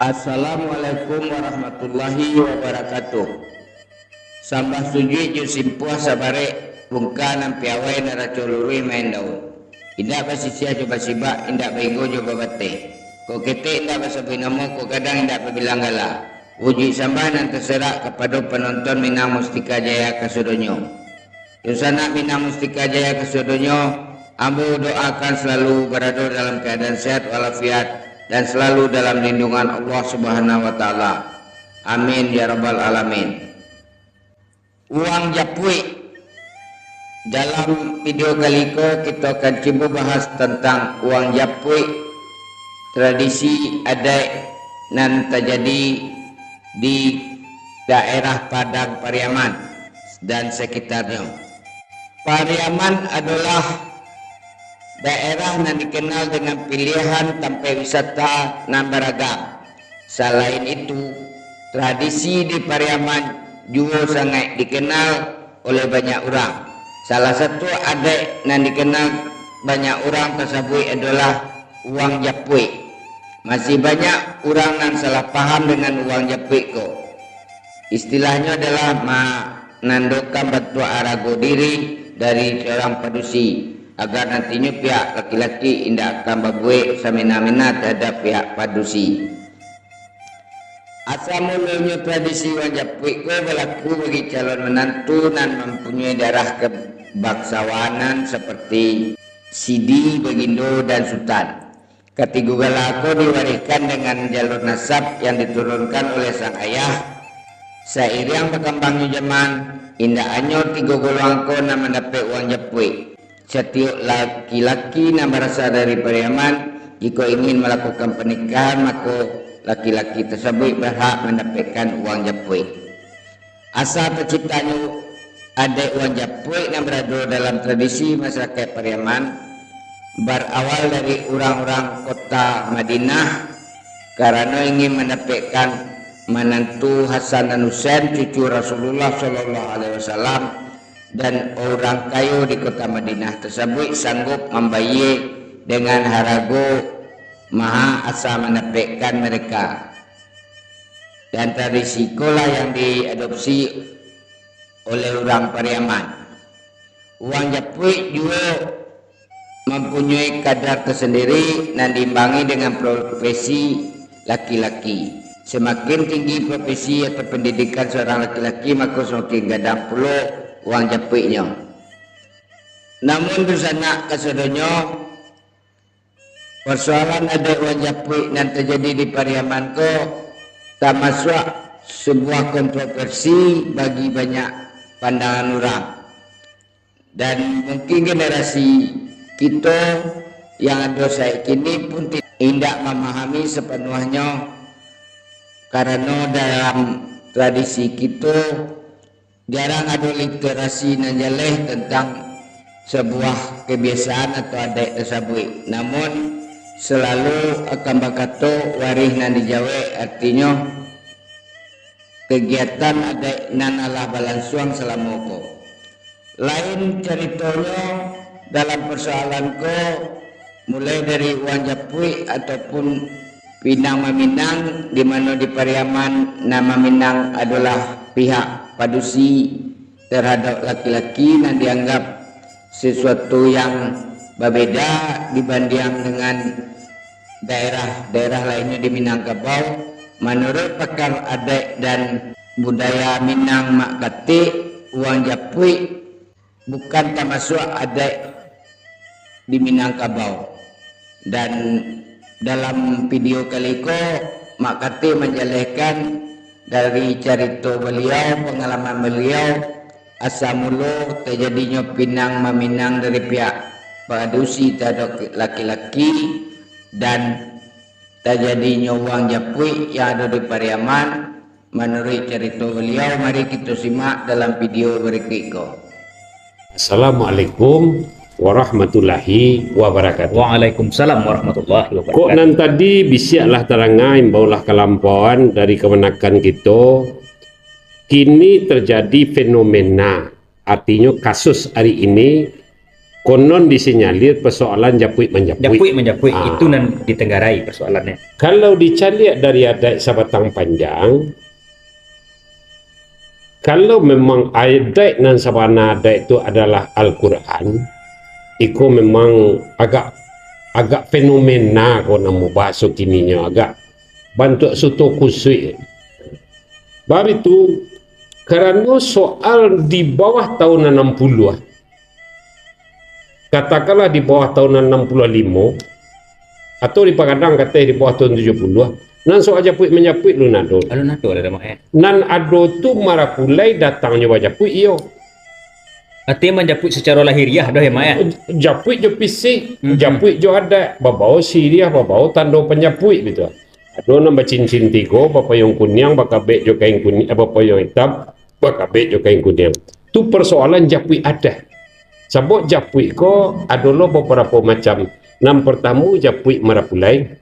Assalamualaikum warahmatullahi wabarakatuh. Sambah suji ju simpuah sabare bungkanan piawai naracolurui main daun. Indak basisia coba sibak, indak baigo coba bate. Ko kete indak basabinamo, ko kadang indak pabilang gala. Uji sambah nan terserak kepada penonton Minang Mustika Jaya Kasudonyo. Yusana Minang Mustika Jaya Kasudonyo, ambo doakan selalu berada dalam keadaan sehat walafiat dan selalu dalam lindungan Allah Subhanahu wa Ta'ala. Amin ya rabbal alamin. Uang japui. Dalam video kali ini kita akan coba bahas tentang uang japui, tradisi adat nan terjadi di daerah Padang Pariaman dan sekitarnya. Pariaman adalah daerah yang dikenal dengan pilihan tempat wisata yang beragam. Selain itu, tradisi di Pariaman juga sangat dikenal oleh banyak orang. Salah satu adat yang dikenal banyak orang tersebut adalah uang japui. Masih banyak orang yang salah paham dengan uang japui ko. Istilahnya adalah menandakan bantuan arago diri dari seorang padusi, agar nantinya pihak laki-laki tidak akan berbuat semena-mena terhadap pihak padusi. Asal mulanya tradisi uang japui ko berlaku bagi calon menantu dan mempunyai darah kebangsawanan seperti Sidi, Bagindo, dan Sultan. Ketiga galako diwariskan dengan jalur nasab yang diturunkan oleh sang ayah. Seiring berkembangnya zaman, indah anyo tiga golongan ko yang mendapat uang japui. Setiap laki-laki yang berasal dari Pariaman, jika ingin melakukan pernikahan, maka laki-laki tersebut berhak mendapatkan uang japui. Asal terciptanya ada uang japui yang berada dalam tradisi masyarakat Pariaman berawal dari orang-orang kota Madinah karena ingin mendapatkan menantu Hasan dan Husain, cucu Rasulullah SAW, dan orang kaya di kota Madinah tersebut sanggup membayar dengan harago maha asa mendapatkan mereka. Dan tradisi itulah yang diadopsi oleh orang Pariaman. Uang japui juga mempunyai kadar tersendiri dan diimbangi dengan profesi laki-laki. Semakin tinggi profesi atau pendidikan seorang laki-laki, maka semakin gadang pula uang japuinya. Namun bersama kasudonyo, persoalan ada uang japui yang terjadi di Pariaman ko termasuk sebuah kontroversi bagi banyak pandangan orang. Dan mungkin generasi kita yang ada saat kini pun tidak memahami sepenuhnya, karena dalam tradisi kita jarang ada literasi yang jelas tentang sebuah kebiasaan atau adat tersebut. Namun selalu akan berkata waris nan dijawab, artinya kegiatan adat nan alah balansuang selama ko. Lain ceritanya dalam persoalan ko, mulai dari uang japui ataupun pinang meminang, di mana di Pariaman nama minang adalah pihak padusi terhadap laki-laki dan dianggap sesuatu yang berbeda dibanding dengan daerah-daerah lainnya di Minangkabau. Menurut pakar adat dan budaya Minang Mak Katik, uang japui bukan termasuk adat di Minangkabau. Dan dalam video kali ini Mak Katik menjelaskan dari cerita beliau, pengalaman beliau, asal mula terjadinya pinang meminang dari pihak padusi terhadap laki-laki dan terjadinya uang japui yang ada di Pariaman. Menurut cerita beliau, mari kita simak dalam video berikut. Assalamualaikum warahmatullahi wabarakatuh. Waalaikumsalam warahmatullahi wabarakatuh. Kok nan tadi bisiaklah terangai baulah kelampauan dari kemenakan kita. Kini terjadi fenomena, artinya kasus hari ini konon disinyalir persoalan japui menjapui. Itu nan ditenggarai persoalannya. Kalau dicari dari adat Sabatang Panjang, kalau memang adat nan sabana adat itu adalah Al-Quran, itu memang agak fenomena kalau nama bahasa kininya, agak bantu suto kusui. Bab itu karena soal di bawah tahun 60-an, katakanlah di bawah tahun 65 atau di Pakadang katanya di bawah tahun 70-an, nan soal japui menjapui lu nado. Kalau nado ada mak. Nan ado tu marapulai datangnya wajapui iyo. Artinya menjapui secara lahiriah dah ya mak ya. Japui jo fisik, japui jo ada, babau siriah, babau tando penjapui gitu. Ado nambah cincin tigo, bapayong kunyang, bakabek jo kain kuning, bapayong hitam, bakabek jo kain kuning. Tu persoalan japui ada. Sabot japui ko adalah beberapa macam. Nam pertama japui marapulai.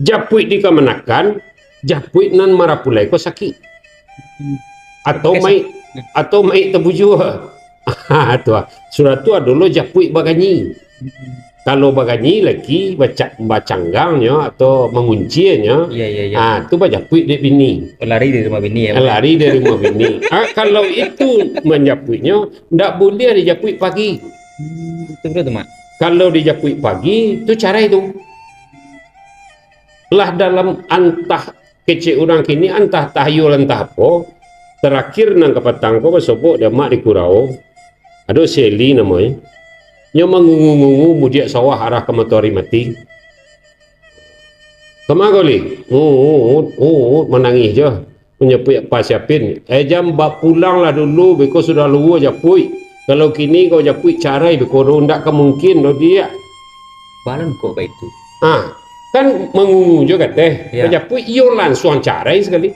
Japui di kemenakan, japui nan marapulai ko sakit. Atau mai tebuju. Tu surat tu adalah japui baganyi. Kalau baganyi lagi bacanggangnya atau menguncinya, tu japui di bini. Lari dari rumah bini ya. Lari dari rumah bini. Kalau itu menjapuinya, tidak boleh dijapui pagi. Betul tu mak. Kalau dijapui pagi, tu cara itu. Lah dalam antah kecil orang kini, antah tahyul entah apa, terakhir nang kepatang ko bersobok dia mak di Kurau. Ada Seli namanya. Nya mengungu-ngungu mudiak sawah arah ke matahari mati. Kemana kali? Menangis je. Menyapui apa siapin. Jam bak pulang lah dulu, beko sudah luar japui. Kalau kini kau japui carai, beko ndak kemungkin lo dia. Balan kok kayak itu. Kan mengungu juga teh. Ya. Japui iyo langsung carai sekali.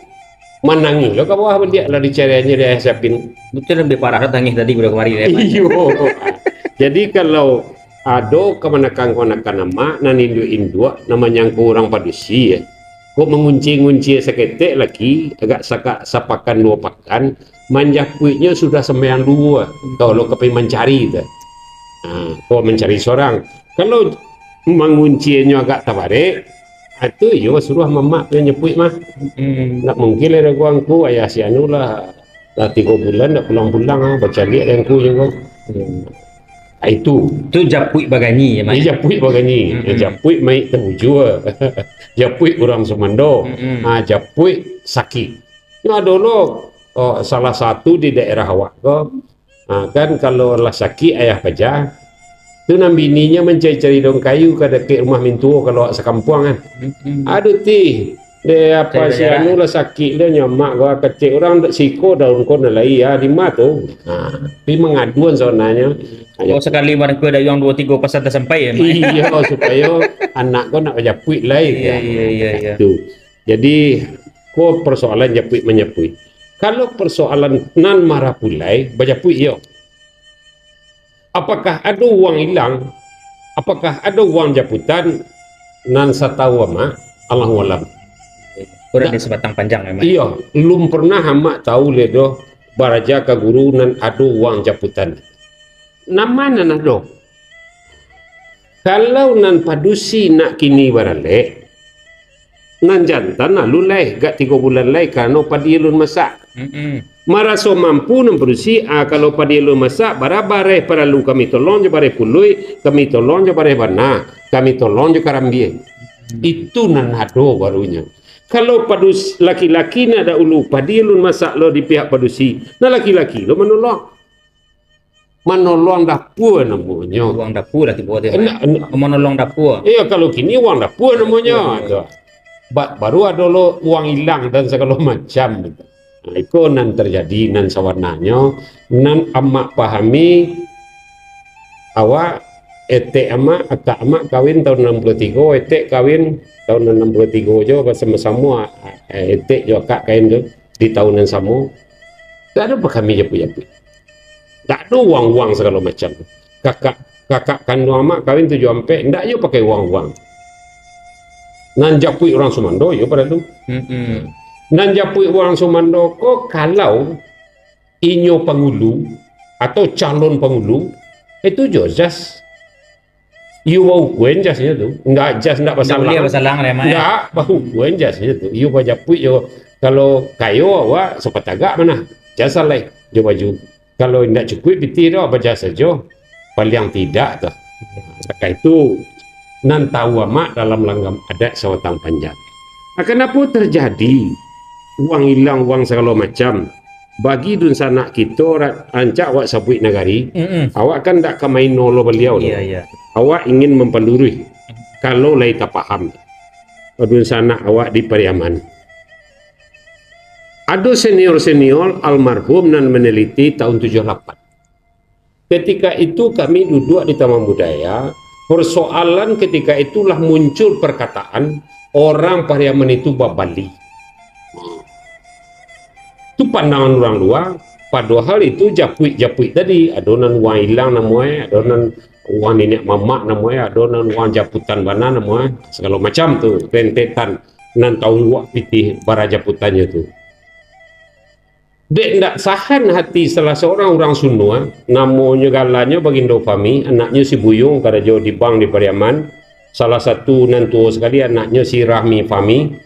Menangis lo ke bawah dia lah dicariannya dia siapin. Betul lebih parah tangis tadi udah kemarin ya. Iyo. Jadi kalau ada kemenakan nama nanindu namanya kurang padusi ya. Kok mengunci seketek lagi agak sapakan dua pakan manjapuinya sudah sembahyang dua kalau kepen mencari itu. Kok mencari seorang. Kalau menguncinya agak tabarek itu yo suruh mamak nyepui mah. Nggak mungkin lah aku ayah si anu lah 3 bulan nggak pulang-pulang baca lihat yang ku juga. Itu japui baganyi ya mak. Japui baganyi, japui mai tebuju. Japui orang Semando. Japui sakit. Ini adalah salah satu di daerah awak kan kalau lah sakit ayah pajak tu nam bininya mencari-cari daun kayu kada ke rumah mintuo kalau sekampung kan. Aduh ti dia apa si anu lah sakit dia nyamak gua kecil orang dak siko daun kon lai ya di tu. Pi mengaduan sonanya. Sekali barang ku ada yang 2-3 pasal dah sampai ya mak. Iya supaya anak kau nak japui lai. Iya. Tu. Jadi ko persoalan japui menyapui. Kalau persoalan nan marapulai bajapui yo. Apakah ada uang hilang? Apakah ada uang japutan? Nan satawa mak Allahu alam. Kurang di Sabatang Panjang memang. Iya, belum pernah hamak tahu ledo baraja ke guru nan ada uang japutan. Nama nan ada. Kalau nan padusi nak kini barale, nan jantan nak lulai gak 3 bulan lai karena padi lun masak. Maraso mampu nan padusi kalau padi lun masak barabare para lu kami tolong je bare pului, kami tolong je bare bana, kami tolong je karambie. Itu nan ada barunya. Kalau padus laki-laki nak ada ulu padi lun masak lo di pihak padusi, nah laki-laki lo menolong dapur namanya. Uang dapur lah tiba dia. Menolong dapur. Iya kalau kini uang dapur namanya. Baru ada lo uang hilang dan segala macam. Itu nan terjadi nan sawarnanya, nan amak pahami awak etek amak akak amak kawin tahun 63, etek kawin tahun 63 je bersama-sama etek je akak kain je di tahun yang sama. Tak ada apa kami japu-japu. Tak ada uang-uang segala macam. Kakak kandung amak kawin 7 ampek, ndak je pakai uang-uang. Nan japui orang Sumando yo pada tu. Nan japui orang Sumando ko kalau inyo pangulu atau calon pangulu Itu jo jas. You bau kuen jasnya tu. Enggak jas enggak Tak boleh bersalang ya mak. enggak bau kuen jasnya tu. You baca pui yo kalau kayu awak sempat agak mana? Jasa lai jo baju. Kalau enggak cukup piti dah baca saja. Paling tidak tu. Maka itu nan tahu mak dalam langgam adat Sawatang Panjang. Kenapa terjadi uang hilang, uang segala macam? Bagi dun sanak kita ancak awak sabuit negari, awak kan tak kemain nolo beliau. Iya. Awak ingin mempelurui kalau lai tak paham. Dun sanak awak di Pariaman. Ada senior-senior almarhum nan meneliti tahun 78. Ketika itu kami duduk di Taman Budaya, persoalan ketika itulah muncul perkataan orang Pariaman itu babali. Itu pandangan orang luar. Padahal itu japuit tadi. Adonan uang hilang namanya, adonan uang nenek mamak namanya, adonan uang japutan bana namanya, segala macam tu rentetan nan tahu wak pitih bara japutannya tu. Dek ndak sahan hati salah seorang orang Sunua, namanya galanya Bagindo Fami, anaknya si Buyung kada jauh di Bang di Pariaman. Salah satu nan tua sekali anaknya si Rahmi Fami.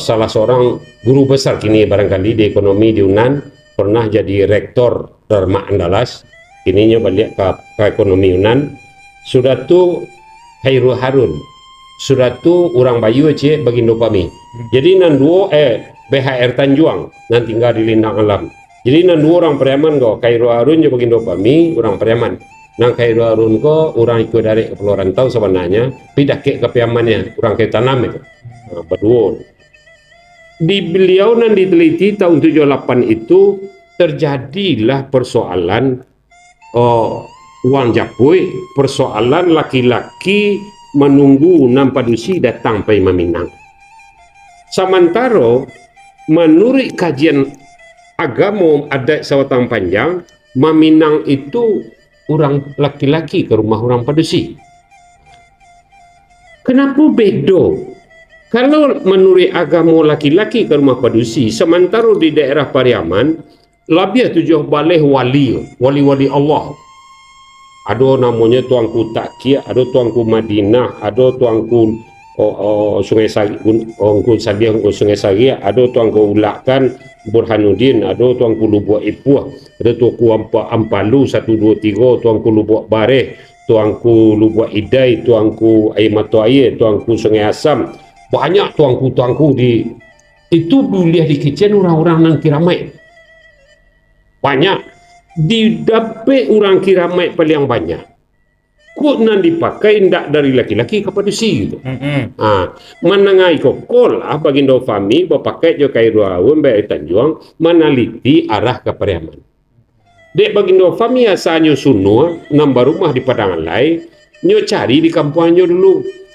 Salah seorang guru besar kini barangkali di ekonomi di Unan, pernah jadi rektor Dharma Andalas, kininya balik ke ekonomi Unan. Sudah tu Khairul Harun, sudah tu orang Bayu cik Bagindo Fami. Jadi nan dua BHR Tanjuang nan tinggal di Lindang Alam. Jadi nan dua orang Pariaman ko, Khairul Harun je Bagindo Fami, orang Pariaman. Nang Khairul Harun ko orang ikut dari ke Pulau Rantau sebenarnya, pindah ke Pariamannya, orang ke tanam itu. Berdua. Di beliau nan diteliti tahun 78 itu terjadilah persoalan uang japui, persoalan laki-laki menunggu Nampadusi datang pai Maminang. Sementara menurut kajian agama adat Sawatang Panjang, Maminang itu orang laki-laki ke rumah orang Padusi. Kenapa beda? Kalau menurut agama laki-laki ke rumah Padusi, sementara di daerah Pariaman, lebih 7 balih wali Allah. Ada namanya Tuanku Takia, ada Tuanku Madinah, ada Tuanku Sungai Sagi, Sungai Sagi, ada Tuanku Ulakan, Burhanuddin, ada Tuanku Lubuk Ipuah, ada Tuanku Ampalu 1, 2, 3, Tuanku Lubuk Bareh, Tuanku Lubuk Idai, Tuanku Air Mata Air, Tuanku Sungai Asam. Banyak tuanku di itu boleh dikecen orang-orang nang Kiramai. Banyak didapat orang Kiramai paling banyak. Kok nan dipakai ndak dari laki-laki ke Padusi gitu. Menengai kokol Bagindo Fami berpakai jo Khairul Harun Baik Tanjuang meneliti arah ke Pariaman. Dek Bagindo Fami asalnya Sunua, nambah rumah di Padangan Lai, nyo cari di kampungnya dulu.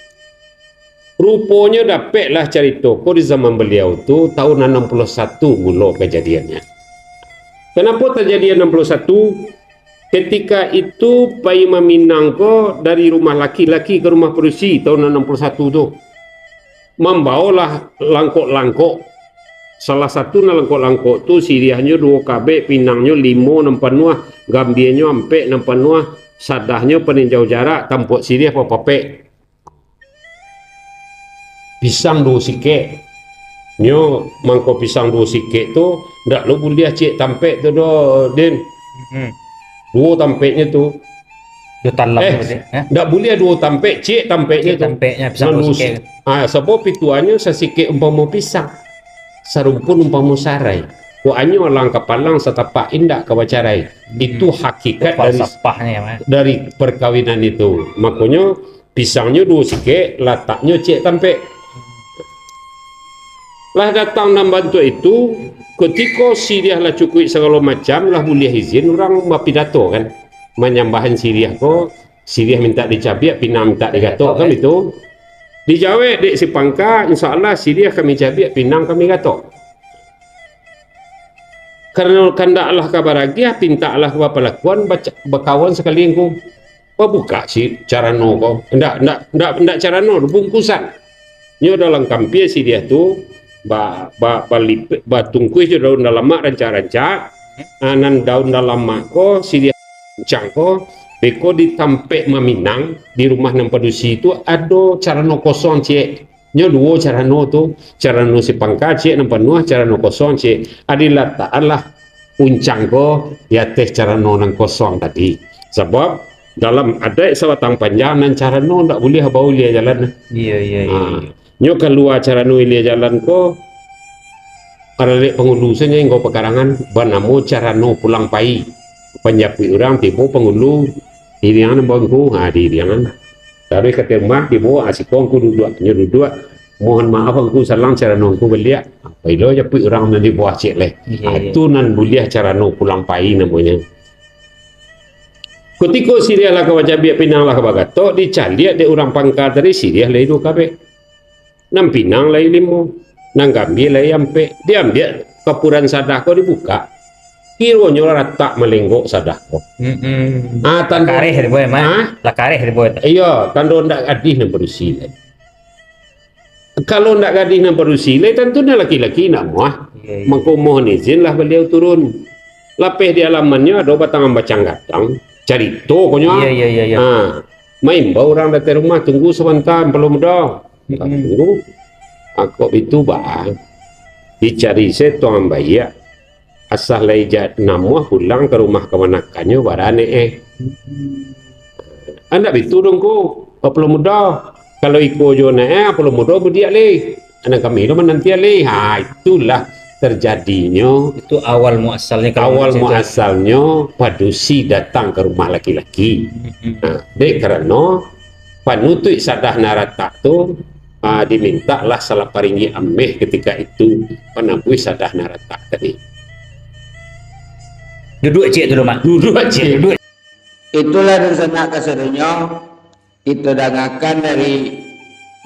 Rupanya dapatlah cari toko di zaman beliau tu tahun 61 mula kejadiannya. Kenapa terjadi 61? Ketika itu Pai Maminang ko dari rumah laki-laki ke rumah Padusi tahun 61 tu. Membawalah langkok-langkok. Salah satu langkok-langkok tu siriahnya 2 kabek, pinangnya 5 nampak nuah, gambirnya 4 nampak nuah, sadahnya peninjau jarak, tampuk siriah papapek. Pisang 2 sikit nyo mangko pisang 2 sikit tu ndak lo boleh cik tampek tu do Din. 2 tampeknya tu Dia talam ndak boleh 2 tampek cik tampeknya tu pisang 2 sikit. Sebab pituannya sesikit umpama pisang, sarumpun umpama sarai. Ko anyo lang kapalang setapak indak kawacarai. Itu hakikat dari perkawinan itu. Makanya pisangnya 2 sikit, lataknya cik tampek. Lah datang dan bantu itu, ketika Siriah lah cukup segala macam, lah boleh izin orang pidato kan. Menyambahan Siriah ko, Siriah minta dicabiak, Pinang minta digatok kan itu. Dijawab dek si Pangka, insyaAllah Siriah kami cabiak, Pinang kami gatok. Karena kandaklah kabar lagi, pintalah pelakuan berkawan sekali engkau. Buka si cara no ko. Ndak cara no, bungkusan. Nyo dalam kampia Siriah tu, tungkuis je daun dalam mak ranca-ranca, anan daun dalam mak ko Siriah cang ko Beko ditampek maminang di rumah nang padusi itu ada cara no kosong cek. Nyo dua cara no tu, cara no si pangkat cek nang penuh, cara no kosong cek. Adilah taklah uncang ko ya teh cara no nang kosong tadi. Sebab dalam ada sawatang panjang nan cara no ndak boleh bau lia jalan. Iya iya iya. Nyo keluar cara no lia jalan ko karena pengulusannya yang pekarangan banamo cara no pulang pai penjapi orang tibo pengulu iriangan bangku iriangan dari ketemu tibo asikong ku duduk nyeruduk mohon maaf aku salang cara no ku belia apa itu japi orang nanti buah cek leh itu nan buliah cara no pulang pai namanya ketika Syria lah kawaja biak pinang lah kabagato dicaliak de orang pangkal dari Syria lah itu kabe nam pinang lah ilimu nang gambil lah sampai diam dia kepuran sadako dibuka kiro nyola tak melenggok sadako Lakareh di boy mah lakareh di boy iya tando ndak gadih nang berusi kalau ndak gadih nang berusi tentunya laki-laki nak muah maka mohon izin lah beliau turun lapeh di alamannya ada batang bacang gadang cari to konyo iya main bau orang datang rumah tunggu sebentar belum dah tunggu aku itu bah dicari setuang bayi asal lejat namuah pulang ke rumah kemanakannya barane anda itu dong ko belum muda kalau iko jona belum muda budiak le anak kami itu menanti le itulah terjadinya itu awal muasalnya muasalnya padusi datang ke rumah laki-laki dek karena panutui sadah narata tu diminta lah salah paringi ameh ketika itu penabui sadah narata tadi duduk cik dulu mak duduk cik itulah rencana keserunya itu dangakan dari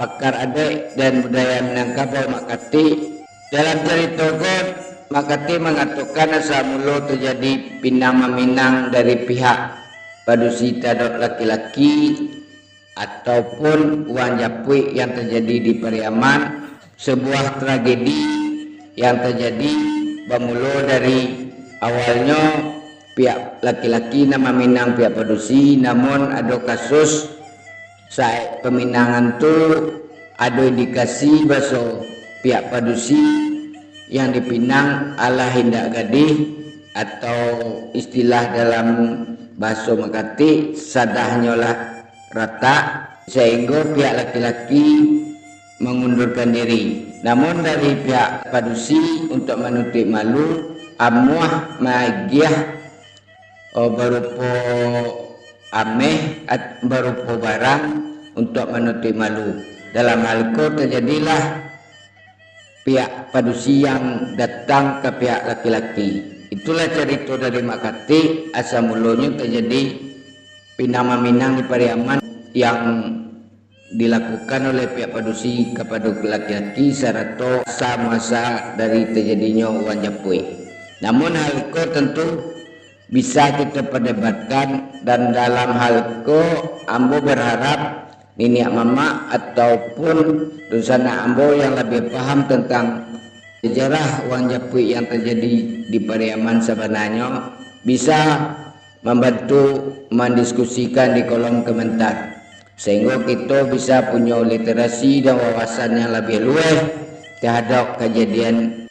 pakar adik dan budaya Minangkabau Makati dalam cerita God Makati mengatakan asal mula terjadi pinang meminang dari pihak padusi terhadap laki-laki ataupun uang japui yang terjadi di Pariaman, sebuah tragedi yang terjadi bermula dari awalnya pihak laki-laki nama minang pihak padusi, namun ada kasus saat peminangan tu ada indikasi bahwa pihak padusi yang dipinang ala hindak gadih atau istilah dalam bahasa Makati sadahnya lah rata sehingga pihak laki-laki mengundurkan diri. Namun dari pihak padusi untuk menutup malu amuah magiah berupa ameh berupa barang untuk menutup malu. Dalam hal itu terjadilah pihak padusi yang datang ke pihak laki-laki. Itulah cerita dari Makati asal mulanya terjadi pinama minang di Pariaman yang dilakukan oleh pihak padusi kepada laki-laki serta masa dari terjadinya uang japui. Namun hal itu tentu bisa kita perdebatkan dan dalam hal itu ambo berharap niniak mama ataupun dosana ambo yang lebih paham tentang sejarah uang japui yang terjadi di Pariaman sebenarnya bisa membantu mendiskusikan di kolom komentar sehingga kita bisa punya literasi dan wawasan yang lebih luas terhadap kejadian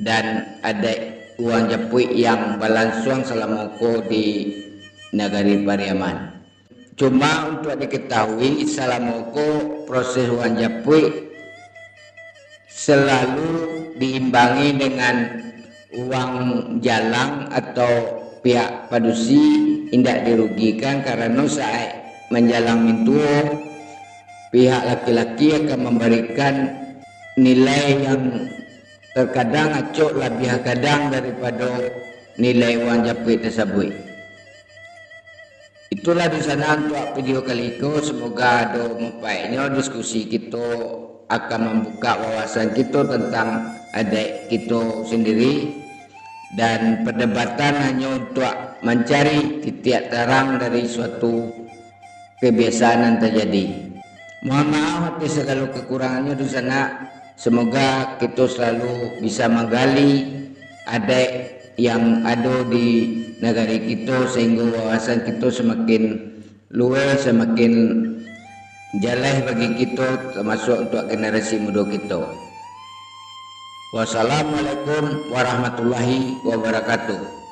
dan ada uang japui yang berlangsung selama di negeri Pariaman. Cuma untuk diketahui selama proses uang japui selalu diimbangi dengan uang jalang atau pihak padusi tidak dirugikan karena saat menjalang mintuo pihak laki-laki akan memberikan nilai yang terkadang acok lebih kadang daripada nilai uang japui tersebut. Itulah di sana untuk video kali ini. Semoga ada manfaatnya diskusi kita akan membuka wawasan kita tentang adik kita sendiri. Dan perdebatan hanya untuk mencari titik terang dari suatu kebiasaan yang terjadi. Mohon maaf atas segala kekurangannya di sana. Semoga kita selalu bisa menggali adik yang ada di negara kita, sehingga wawasan kita semakin luas, semakin jelas bagi kita, termasuk untuk generasi muda kita. Wassalamualaikum warahmatullahi wabarakatuh.